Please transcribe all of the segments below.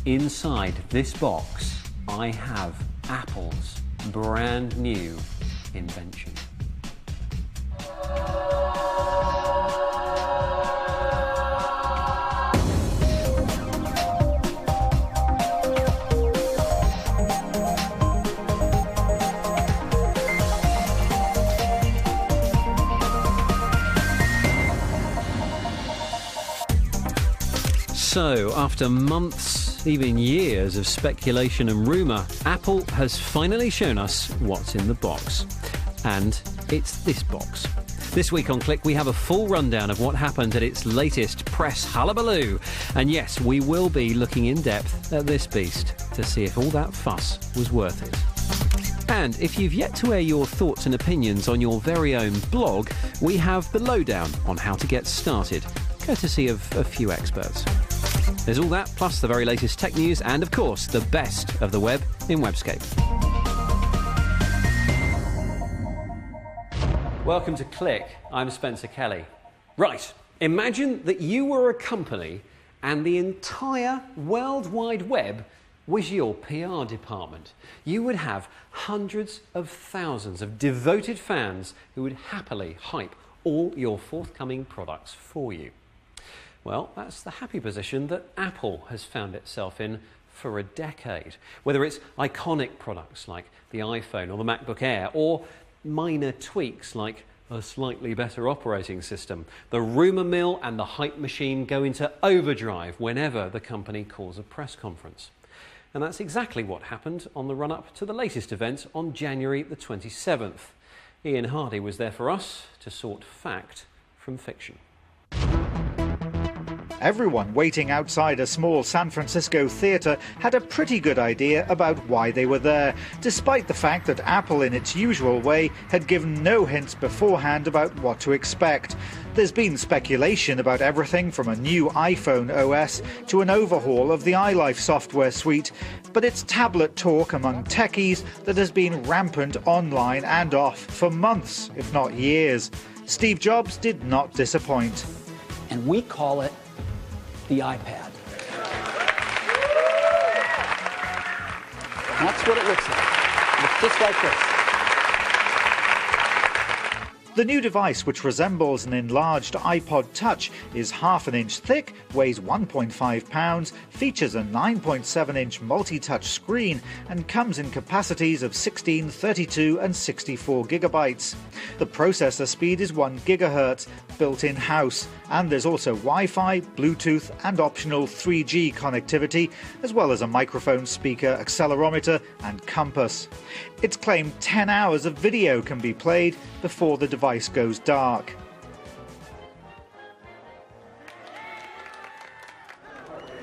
inside this box, I have Apple's brand new invention. So, after months, even years of speculation and rumour, Apple has finally shown us what's in the box. And it's this box. This week on Click, we have a full rundown of what happened at its latest press hullabaloo. And yes, we will be looking in depth at this beast to see if all that fuss was worth it. And if you've yet to air your thoughts and opinions on your very own blog, we have the lowdown on how to get started, courtesy of a few experts. There's all that, plus the very latest tech news, and of course, the best of the web in Webscape. Welcome to Click. I'm Spencer Kelly. Right, imagine that you were a company and the entire World Wide Web was your PR department. You would have hundreds of thousands of devoted fans who would happily hype all your forthcoming products for you. Well, that's the happy position that Apple has found itself in for a decade. Whether it's iconic products like the iPhone or the MacBook Air, or minor tweaks like a slightly better operating system, the rumour mill and the hype machine go into overdrive whenever the company calls a press conference. And that's exactly what happened on the run-up to the latest event on January the 27th. Ian Hardy was there for us to sort fact from fiction. Everyone waiting outside a small San Francisco theatre had a pretty good idea about why they were there, despite the fact that Apple, in its usual way, had given no hints beforehand about what to expect. There's been speculation about everything from a new iPhone OS to an overhaul of the iLife software suite, but it's tablet talk among techies that has been rampant online and off for months, if not years. Steve Jobs did not disappoint. And we call it the iPad. That's what it looks like. It looks just like this. The new device, which resembles an enlarged iPod Touch, is half an inch thick, weighs 1.5 pounds, features a 9.7-inch multi-touch screen, and comes in capacities of 16, 32 and 64 gigabytes. The processor speed is 1 gigahertz, built in-house, and there's also Wi-Fi, Bluetooth and optional 3G connectivity, as well as a microphone, speaker, accelerometer and compass. It's claimed 10 hours of video can be played before the device goes dark.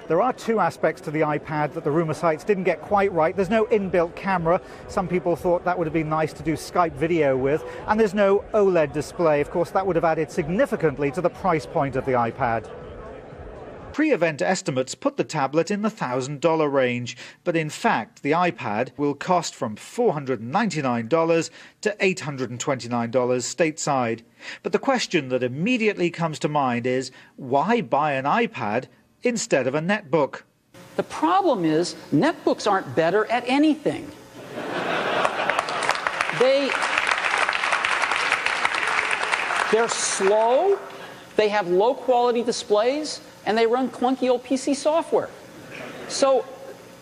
There are two aspects to the iPad that the rumour sites didn't get quite right. There's no inbuilt camera. Some people thought that would have been nice to do Skype video with. And there's no OLED display. Of course, that would have added significantly to the price point of the iPad. Pre-event estimates put the tablet in the $1,000 range, but in fact the iPad will cost from $499 to $829 stateside. But the question that immediately comes to mind is, why buy an iPad instead of a netbook? The problem is, netbooks aren't better at anything. They're slow, they have low quality displays, and they run clunky old PC software. So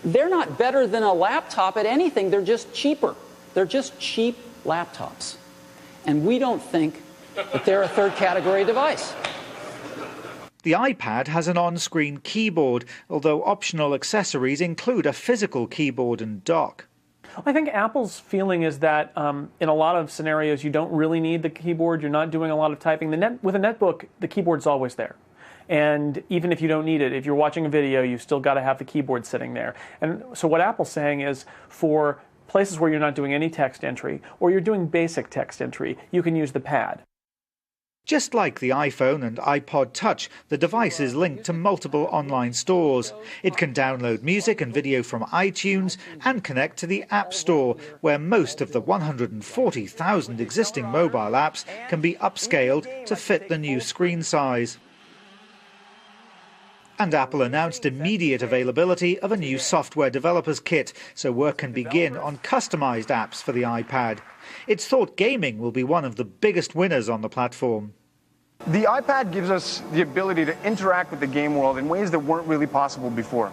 they're not better than a laptop at anything, they're just cheaper. They're just cheap laptops. And we don't think that they're a third category device. The iPad has an on-screen keyboard, although optional accessories include a physical keyboard and dock. I think Apple's feeling is that in a lot of scenarios you don't really need the keyboard, you're not doing a lot of typing. With a netbook, the keyboard's always there. And even if you don't need it, if you're watching a video, you've still got to have the keyboard sitting there. And so what Apple's saying is, for places where you're not doing any text entry, or you're doing basic text entry, you can use the pad. Just like the iPhone and iPod Touch, the device is linked to multiple online stores. It can download music and video from iTunes and connect to the App Store, where most of the 140,000 existing mobile apps can be upscaled to fit the new screen size. And Apple announced immediate availability of a new software developers kit, so work can begin on customized apps for the iPad. It's thought gaming will be one of the biggest winners on the platform. The iPad gives us the ability to interact with the game world in ways that weren't really possible before.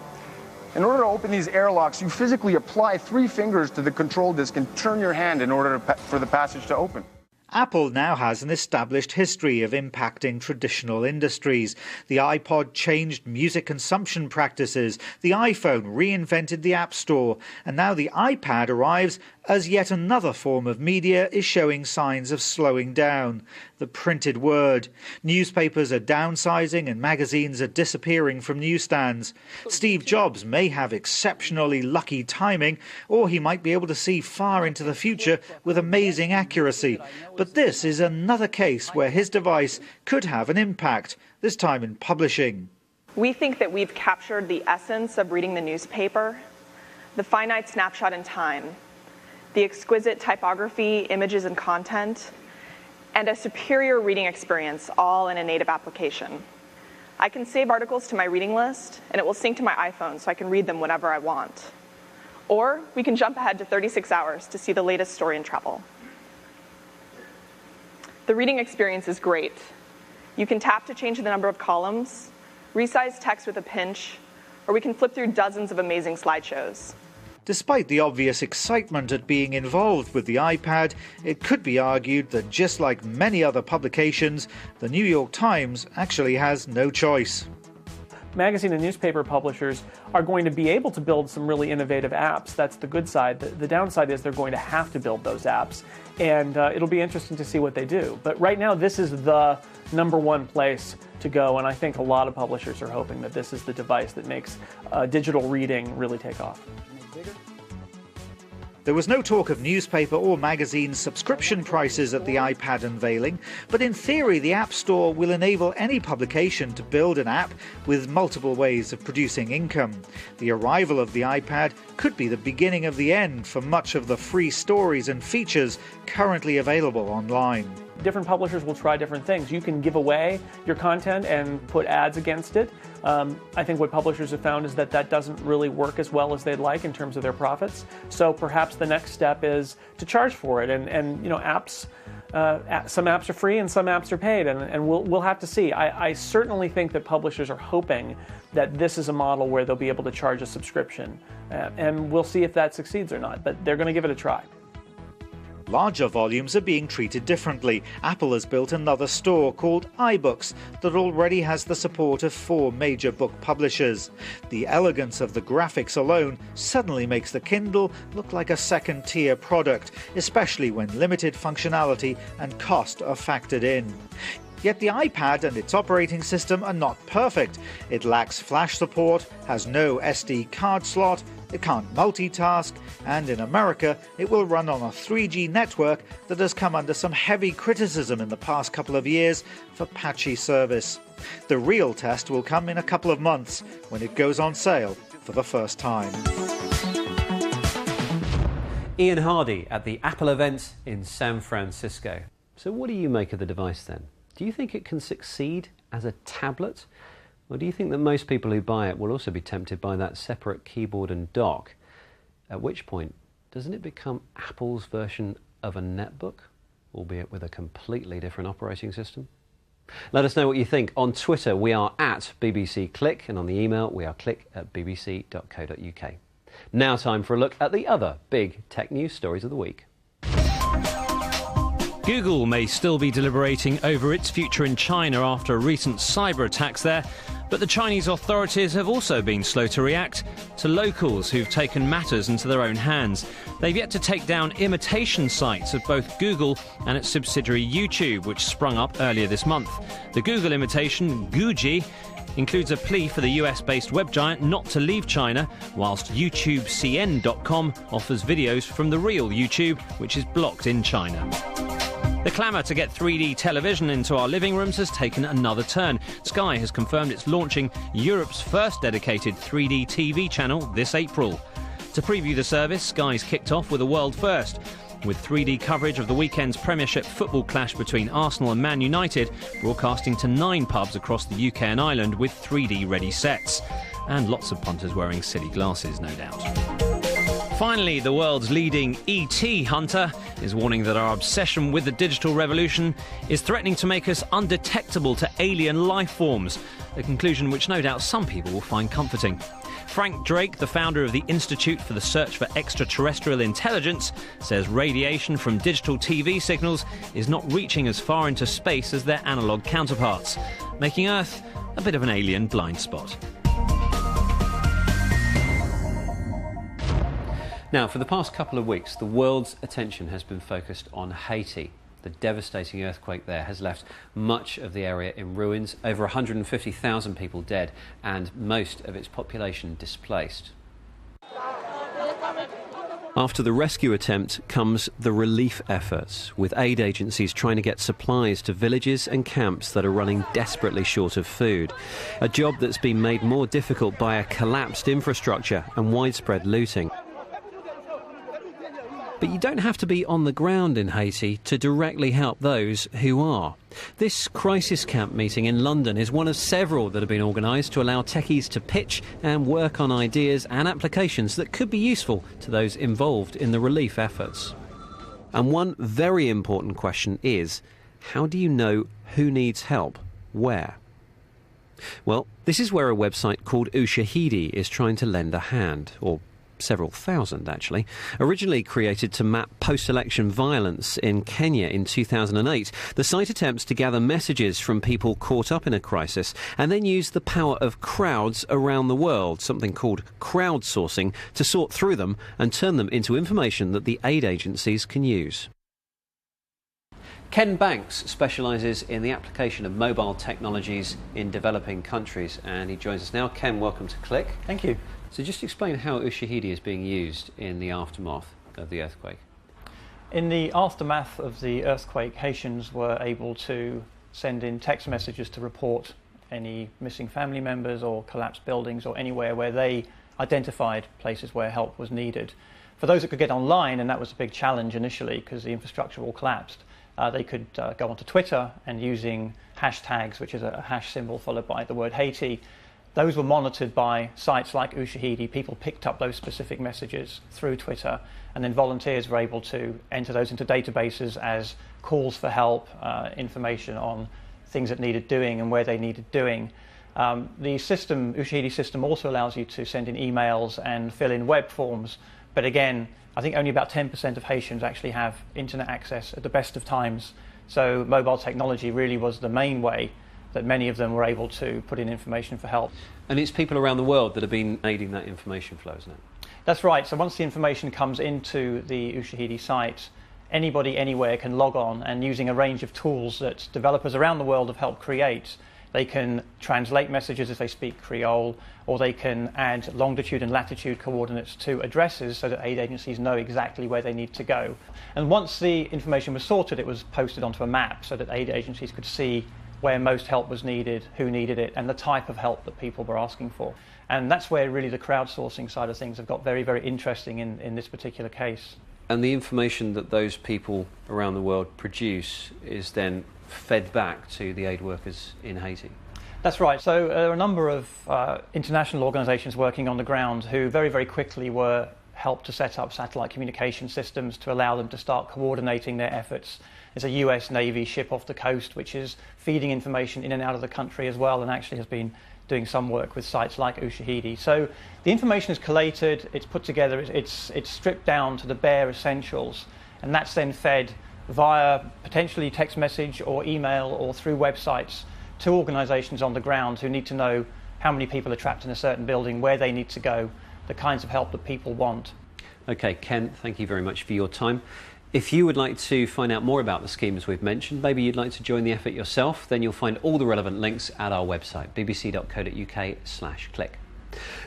In order to open these airlocks, you physically apply 3 fingers to the control disk and turn your hand in order for the passage to open. Apple now has an established history of impacting traditional industries. The iPod changed music consumption practices, the iPhone reinvented the App Store, and now the iPad arrives as yet another form of media is showing signs of slowing down. The printed word. Newspapers are downsizing and magazines are disappearing from newsstands. Steve Jobs may have exceptionally lucky timing, or he might be able to see far into the future with amazing accuracy. But this is another case where his device could have an impact, this time in publishing. We think that we've captured the essence of reading the newspaper, the finite snapshot in time, the exquisite typography, images, and content, and a superior reading experience, all in a native application. I can save articles to my reading list, and it will sync to my iPhone so I can read them whenever I want. Or we can jump ahead to 36 hours to see the latest story in travel. The reading experience is great. You can tap to change the number of columns, resize text with a pinch, or we can flip through dozens of amazing slideshows. Despite the obvious excitement at being involved with the iPad, it could be argued that just like many other publications, the New York Times actually has no choice. Magazine and newspaper publishers are going to be able to build some really innovative apps. That's the good side. The downside is they're going to have to build those apps, and it'll be interesting to see what they do. But right now, this is the #1 place to go, and I think a lot of publishers are hoping that this is the device that makes digital reading really take off. There was no talk of newspaper or magazine subscription prices at the iPad unveiling, but in theory the App Store will enable any publication to build an app with multiple ways of producing income. The arrival of the iPad could be the beginning of the end for much of the free stories and features currently available online. Different publishers will try different things. You can give away your content and put ads against it. I think what publishers have found is that that doesn't really work as well as they'd like in terms of their profits. So perhaps the next step is to charge for it. And you know, apps, some apps are free and some apps are paid, and we'll have to see. I certainly think that publishers are hoping that this is a model where they'll be able to charge a subscription, and we'll see if that succeeds or not. But they're going to give it a try. Larger volumes are being treated differently. Apple has built another store called iBooks that already has the support of 4 major book publishers. The elegance of the graphics alone suddenly makes the Kindle look like a second-tier product, especially when limited functionality and cost are factored in. Yet the iPad and its operating system are not perfect. It lacks flash support, has no SD card slot, it can't multitask, and in America it will run on a 3G network that has come under some heavy criticism in the past couple of years for patchy service. The real test will come in a couple of months when it goes on sale for the first time. Ian Hardy at the Apple event in San Francisco. So what do you make of the device then? Do you think it can succeed as a tablet? Or do you think that most people who buy it will also be tempted by that separate keyboard and dock? At which point, doesn't it become Apple's version of a netbook, albeit with a completely different operating system? Let us know what you think. On Twitter, we are at BBC Click, and on the email, we are click@bbc.co.uk. Now time for a look at the other big tech news stories of the week. Google may still be deliberating over its future in China after recent cyber attacks there, but the Chinese authorities have also been slow to react to locals who've taken matters into their own hands. They've yet to take down imitation sites of both Google and its subsidiary YouTube, which sprung up earlier this month. The Google imitation, Guji, includes a plea for the US-based web giant not to leave China, whilst YouTubeCN.com offers videos from the real YouTube, which is blocked in China. The clamour to get 3D television into our living rooms has taken another turn. Sky has confirmed it's launching Europe's first dedicated 3D TV channel this April. To preview the service, Sky's kicked off with a world first. with 3D coverage of the weekend's Premiership football clash between Arsenal and Man United, broadcasting to 9 pubs across the UK and Ireland with 3D-ready sets. And lots of punters wearing silly glasses, no doubt. Finally, the world's leading ET hunter is warning that our obsession with the digital revolution is threatening to make us undetectable to alien life forms, a conclusion which no doubt some people will find comforting. Frank Drake, the founder of the Institute for the Search for Extraterrestrial Intelligence, says radiation from digital TV signals is not reaching as far into space as their analogue counterparts, making Earth a bit of an alien blind spot. Now, for the past couple of weeks, the world's attention has been focused on Haiti. The devastating earthquake there has left much of the area in ruins, over 150,000 people dead, and most of its population displaced. After the rescue attempt comes the relief efforts, with aid agencies trying to get supplies to villages and camps that are running desperately short of food. A job that's been made more difficult by a collapsed infrastructure and widespread looting. But you don't have to be on the ground in Haiti to directly help those who are. This crisis camp meeting in London is one of several that have been organised to allow techies to pitch and work on ideas and applications that could be useful to those involved in the relief efforts. And one very important question is, how do you know who needs help, where? Well, this is where a website called Ushahidi is trying to lend a hand, or several thousand actually. Originally created to map post-election violence in Kenya in 2008, the site attempts to gather messages from people caught up in a crisis and then use the power of crowds around the world, something called crowdsourcing, to sort through them and turn them into information that the aid agencies can use. Ken Banks specialises in the application of mobile technologies in developing countries, and he joins us now. Ken, welcome to Click. Thank you. So just explain how Ushahidi is being used in the aftermath of the earthquake. In the aftermath of the earthquake, Haitians were able to send in text messages to report any missing family members or collapsed buildings or anywhere where they identified places where help was needed. For those that could get online, and that was a big challenge initially because the infrastructure all collapsed, they could go onto Twitter, and using hashtags, which is a hash symbol followed by the word Haiti, those were monitored by sites like Ushahidi. People picked up those specific messages through Twitter, and then volunteers were able to enter those into databases as calls for help, information on things that needed doing and where they needed doing. The system, Ushahidi system, also allows you to send in emails and fill in web forms, but again, I think only about 10% of Haitians actually have internet access at the best of times. So mobile technology really was the main way that many of them were able to put in information for help. And it's people around the world that have been aiding that information flow, isn't it? That's right. So once the information comes into the Ushahidi site, anybody anywhere can log on, and using a range of tools that developers around the world have helped create, they can translate messages if they speak Creole, or they can add longitude and latitude coordinates to addresses so that aid agencies know exactly where they need to go. And once the information was sorted, it was posted onto a map so that aid agencies could see where most help was needed, who needed it, and the type of help that people were asking for. And that's where really the crowdsourcing side of things have got very, very interesting in this particular case. And the information that those people around the world produce is then fed back to the aid workers in Haiti? That's right. So there are a number of international organisations working on the ground who very, very quickly were helped to set up satellite communication systems to allow them to start coordinating their efforts. There's a US Navy ship off the coast which is feeding information in and out of the country as well, and actually has been doing some work with sites like Ushahidi. So the information is collated, it's put together, it's stripped down to the bare essentials, and that's then fed via potentially text message or email or through websites to organisations on the ground who need to know how many people are trapped in a certain building, where they need to go, the kinds of help that people want. Okay, Ken, thank you very much for your time. If you would like to find out more about the schemes we've mentioned, maybe you'd like to join the effort yourself, then you'll find all the relevant links at our website, bbc.co.uk/click.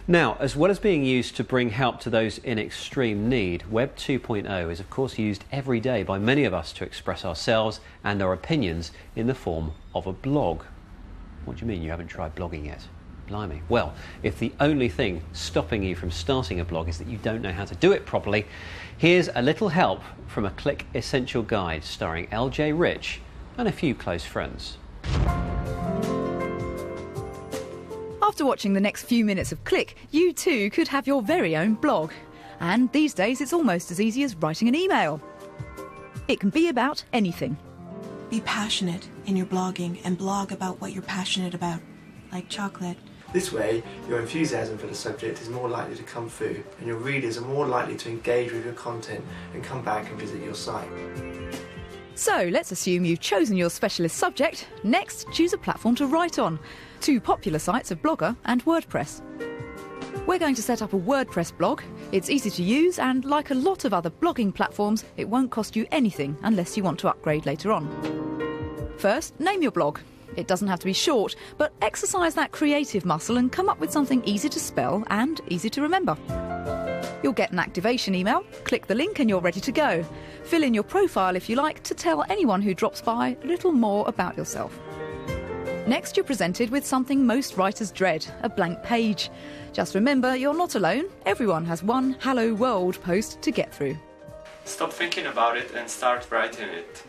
Now, as well as being used to bring help to those in extreme need, Web 2.0 is of course used every day by many of us to express ourselves and our opinions in the form of a blog. What do you mean you haven't tried blogging yet? Blimey. Well, if the only thing stopping you from starting a blog is that you don't know how to do it properly, here's a little help from a Click Essential Guide starring LJ Rich and a few close friends. After watching the next few minutes of Click, you too could have your very own blog. And these days it's almost as easy as writing an email. It can be about anything. Be passionate in your blogging and blog about what you're passionate about, like chocolate. This way, your enthusiasm for the subject is more likely to come through and your readers are more likely to engage with your content and come back and visit your site. So let's assume you've chosen your specialist subject. Next, choose a platform to write on. Two popular sites are Blogger and WordPress. We're going to set up a WordPress blog. It's easy to use and, like a lot of other blogging platforms, it won't cost you anything unless you want to upgrade later on. First, name your blog. It doesn't have to be short, but exercise that creative muscle and come up with something easy to spell and easy to remember. You'll get an activation email, click the link and you're ready to go. Fill in your profile if you like to tell anyone who drops by a little more about yourself. Next, you're presented with something most writers dread, a blank page. Just remember, you're not alone. Everyone has one Hello World post to get through. Stop thinking about it and start writing it.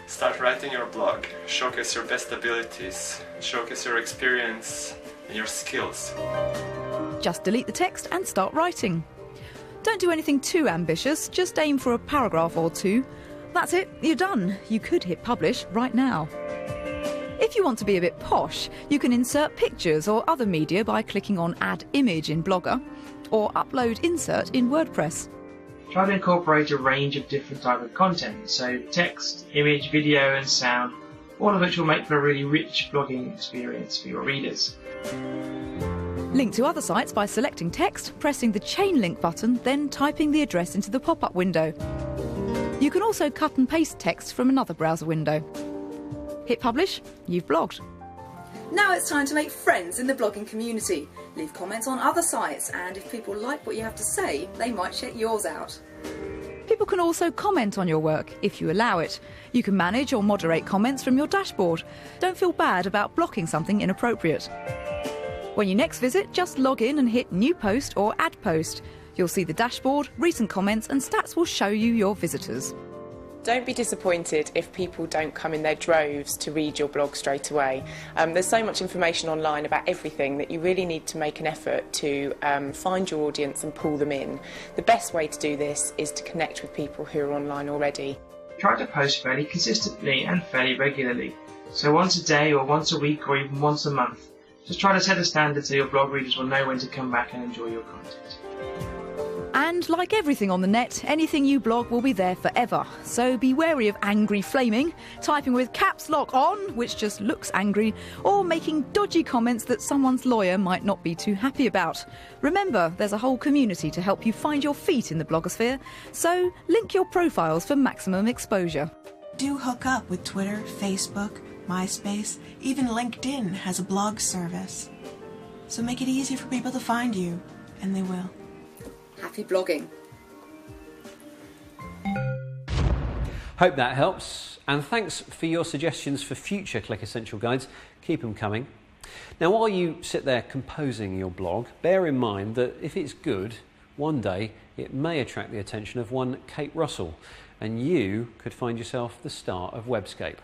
Start writing your blog. Showcase your best abilities. Showcase your experience and your skills. Just delete the text and start writing. Don't do anything too ambitious, just aim for a paragraph or two. That's it, you're done. You could hit publish right now. If you want to be a bit posh, you can insert pictures or other media by clicking on Add Image in Blogger or Upload Insert in WordPress. Try to incorporate a range of different types of content, so text, image, video and sound, all of which will make for a really rich blogging experience for your readers. Link to other sites by selecting text, pressing the chain link button, then typing the address into the pop-up window. You can also cut and paste text from another browser window. Hit publish, you've blogged. Now it's time to make friends in the blogging community. Leave comments on other sites, and if people like what you have to say, they might check yours out. People can also comment on your work, if you allow it. You can manage or moderate comments from your dashboard. Don't feel bad about blocking something inappropriate. When you next visit, just log in and hit New Post or Add Post. You'll see the dashboard, recent comments, and stats will show you your visitors. Don't be disappointed if people don't come in their droves to read your blog straight away. There's so much information online about everything that you really need to make an effort to find your audience and pull them in. The best way to do this is to connect with people who are online already. Try to post fairly consistently and fairly regularly, so once a day or once a week or even once a month. Just try to set a standard so your blog readers will know when to come back and enjoy your content. And like everything on the net, anything you blog will be there forever. So be wary of angry flaming, typing with caps lock on, which just looks angry, or making dodgy comments that someone's lawyer might not be too happy about. Remember, there's a whole community to help you find your feet in the blogosphere, so link your profiles for maximum exposure. Do hook up with Twitter, Facebook, MySpace, even LinkedIn has a blog service. So make it easy for people to find you, and they will. Happy blogging. Hope that helps, and thanks for your suggestions for future Click Essential Guides. Keep them coming. Now, while you sit there composing your blog, bear in mind that if it's good, one day it may attract the attention of one Kate Russell, and you could find yourself the star of Webscape,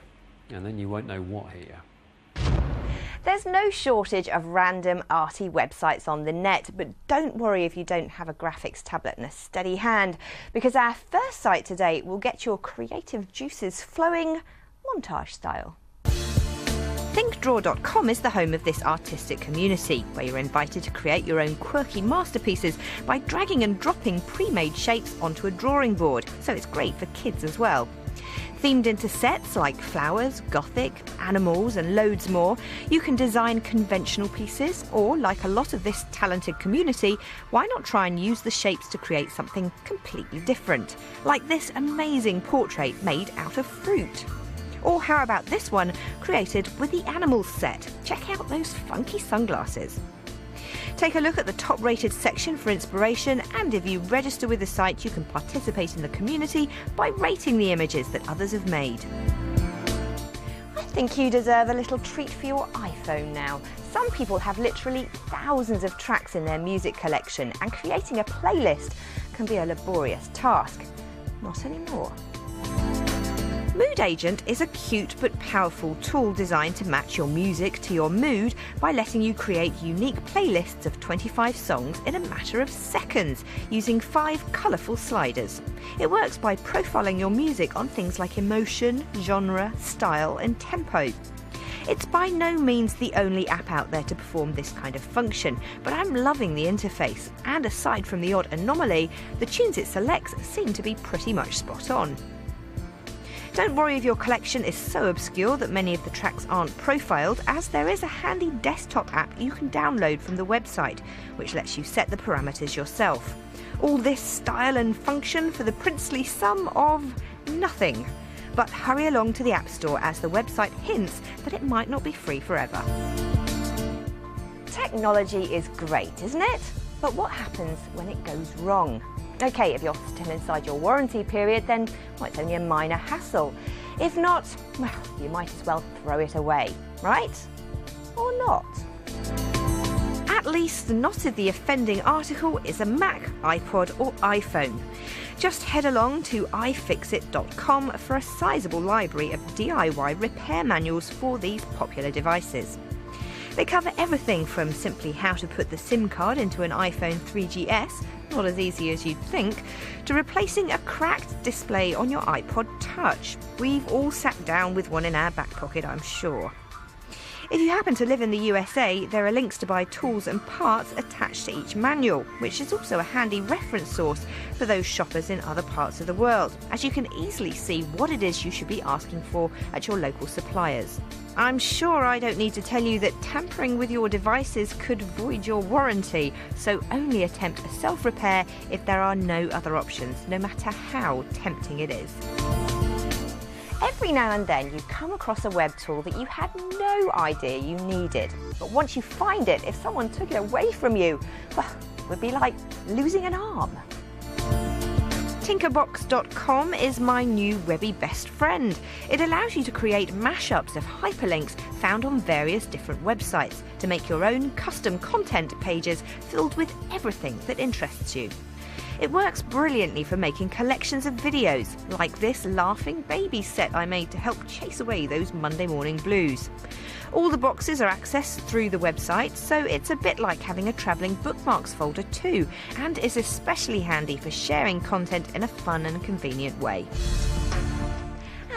and then you won't know what hit you. There's no shortage of random arty websites on the net, but don't worry if you don't have a graphics tablet and a steady hand, because our first site today will get your creative juices flowing montage style. ThinkDraw.com is the home of this artistic community, where you're invited to create your own quirky masterpieces by dragging and dropping pre-made shapes onto a drawing board, so it's great for kids as well. Themed into sets like flowers, gothic, animals and loads more, you can design conventional pieces, or like a lot of this talented community, why not try and use the shapes to create something completely different, like this amazing portrait made out of fruit. Or how about this one, created with the animals set? Check out those funky sunglasses. Take a look at the top-rated section for inspiration, and if you register with the site, you can participate in the community by rating the images that others have made. I think you deserve a little treat for your iPhone now. Some people have literally thousands of tracks in their music collection, and creating a playlist can be a laborious task. Not anymore. Mood Agent is a cute but powerful tool designed to match your music to your mood by letting you create unique playlists of 25 songs in a matter of seconds using 5 colourful sliders. It works by profiling your music on things like emotion, genre, style and tempo. It's by no means the only app out there to perform this kind of function, but I'm loving the interface, and aside from the odd anomaly, the tunes it selects seem to be pretty much spot on. Don't worry if your collection is so obscure that many of the tracks aren't profiled, as there is a handy desktop app you can download from the website, which lets you set the parameters yourself. All this style and function for the princely sum of nothing. But hurry along to the App Store, as the website hints that it might not be free forever. Technology is great, isn't it? But what happens when it goes wrong? OK, if you're still inside your warranty period, then well, it's only a minor hassle. If not, well, you might as well throw it away, right? Or not? At least not if the offending article is a Mac, iPod or iPhone. Just head along to iFixit.com for a sizable library of DIY repair manuals for these popular devices. They cover everything from simply how to put the SIM card into an iPhone 3GS, not as easy as you'd think, to replacing a cracked display on your iPod Touch. We've all sat down with one in our back pocket, I'm sure. If you happen to live in the USA, there are links to buy tools and parts attached to each manual, which is also a handy reference source for those shoppers in other parts of the world, as you can easily see what it is you should be asking for at your local suppliers. I'm sure I don't need to tell you that tampering with your devices could void your warranty, so only attempt a self-repair if there are no other options, no matter how tempting it is. Every now and then you come across a web tool that you had no idea you needed. But once you find it, if someone took it away from you, well, it would be like losing an arm. Tinkerbox.com is my new webby best friend. It allows you to create mashups of hyperlinks found on various different websites to make your own custom content pages filled with everything that interests you. It works brilliantly for making collections of videos, like this laughing baby set I made to help chase away those Monday morning blues. All the boxes are accessed through the website, so it's a bit like having a travelling bookmarks folder too, and is especially handy for sharing content in a fun and convenient way.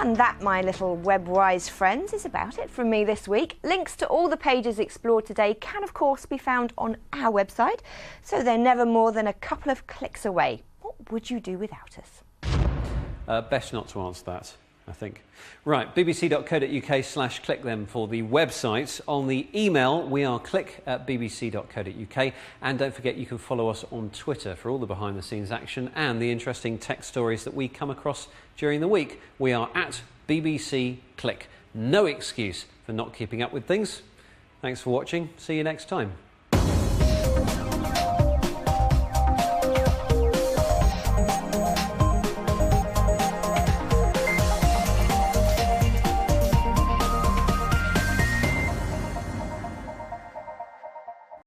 And that, my little web-wise friends, is about it from me this week. Links to all the pages explored today can, of course, be found on our website, so they're never more than a couple of clicks away. What would you do without us? Best not to answer that, I think. Right, bbc.co.uk/click them for the website. On the email, we are click@bbc.co.uk. And don't forget, you can follow us on Twitter for all the behind-the-scenes action and the interesting tech stories that we come across during the week. We are at BBC Click. No excuse for not keeping up with things. Thanks for watching. See you next time.